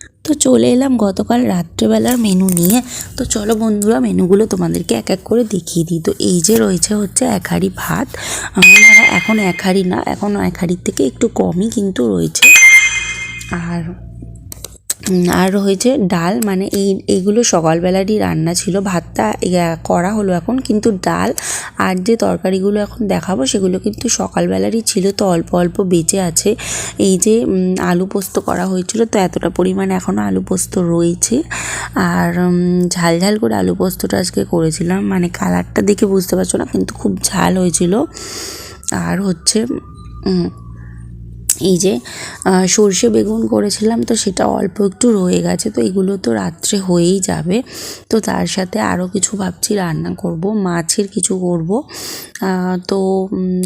তো চলে এলাম গতকাল রাত্রেবেলার মেনু নিয়ে। তো চলো বন্ধুরা, মেনুগুলো তোমাদেরকে এক এক করে দেখিয়ে দিই। তো এই যে রয়েছে হচ্ছে 1 হাঁড়ি ভাত, এখন 1 হাঁড়ি না, এখন 1 হাঁড়ির থেকে একটু কমই কিন্তু রয়েছে। আর রয়েছে ডাল, মানে এইগুলো সকালবেলারই রান্না ছিল। ভাতটা করা হলো এখন, কিন্তু ডাল আর যে তরকারিগুলো এখন দেখাবো সেগুলো কিন্তু সকালবেলারই ছিল, তো অল্প অল্প বেঁচে আছে। এই যে আলু পোস্ত করা হয়েছিল, তো এতটা পরিমাণে এখনও আলু পোস্ত রয়েছে। আর ঝাল ঝাল করে আলু পোস্তটা আজকে করেছিলাম, মানে কালারটা দেখে বুঝতে পারছো না, কিন্তু খুব ঝাল হয়েছিল। আর হচ্ছে এই যে সর্ষে বেগুন করেছিলাম, তো সেটা অল্প একটু রয়ে গেছে, তো এগুলো তো রাত্রে হয়েই যাবে। তো তার সাথে আরও কিছু ভাবছি রান্না করব, মাছের কিছু করব। তো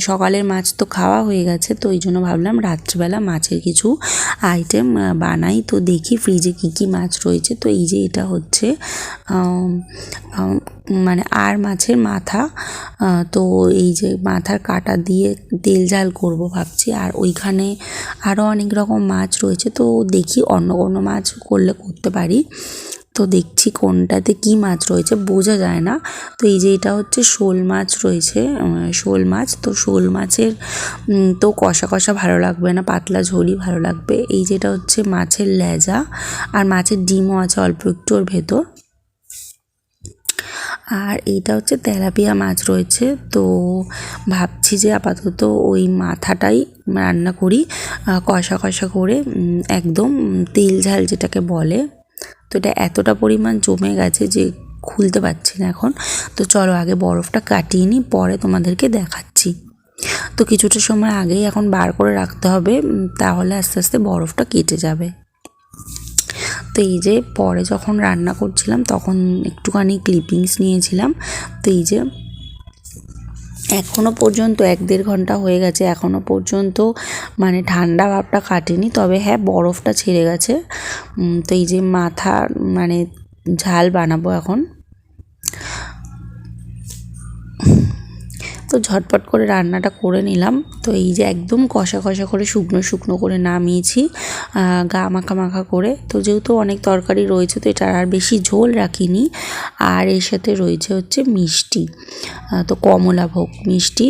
সকালের মাছ তো খাওয়া হয়ে গেছে, তো এই জন্য ভাবলাম রাত্রিবেলা মাছের কিছু আইটেম বানাই। তো দেখি ফ্রিজে কী কী মাছ রয়েছে। তো এই যে এটা হচ্ছে মানে আর মাছের মাথা, তো এই যে মাথার কাটা দিয়ে তেল ঝাল করব ভাবছি। আর ওইখানে আরও অনেক রকম মাছ রয়েছে, তো দেখি অন্য কোনো মাছ করলে করতে পারি। তো দেখছি কোনটাতে কি মাছ রয়েছে বোঝা যায় না। তো এই যে এটা হচ্ছে শোল মাছ রয়েছে, শোল মাছ। তো শোল মাছের তো কষা কষা ভালো লাগবে না, পাতলা ঝোলই ভালো লাগবে। এই যেটা হচ্ছে মাছের লেজা, আর মাছের ডিমও আছে অল্প একটু ওর ভেতর। আর এইটা হচ্ছে তেলাপিয়া মাছ রয়েছে। তো ভাবছি যে আপাতত ওই মাথাটাই রান্না করি, কষা কষা করে, একদম তেল ঝাল যেটাকে বলে। তো এটা এতটা পরিমাণ জমে গেছে যে খুলতে পারছি না এখন। তো চলো আগে বরফটা কাটিয়ে নিই, পরে তোমাদেরকে দেখাচ্ছি। তো কিছুটা সময় আগেই এখন বার করে রাখতে হবে, তাহলে আস্তে আস্তে বরফটা কেটে যাবে। তো এই যে পরে যখন রান্না করছিলাম তখন একটুখানি ক্লিপিংস নিয়েছিলাম। তো এই যে এখনও পর্যন্ত 1-1.5 ঘন্টা হয়ে গেছে, এখনও পর্যন্ত মানে ঠান্ডা ভাবটা কাটেনি, তবে হ্যাঁ বরফটা ছেড়ে গেছে। তো এই যে মাথা মানে ঝাল বানাবো এখন। তো ঝটপট করে রান্নাটা করে নিলাম। তো এই যে একদম কষা কষা করে শুকনো শুকনো করে নামিয়েছি, গা মাখা মাখা করে। তো যেহেতু অনেক তরকারি রয়েছে, তো এটা আর বেশি ঝোল রাখিনি। আর এর সাথে রয়েছে হচ্ছে মিষ্টি, তো কমলাভোগ মিষ্টি।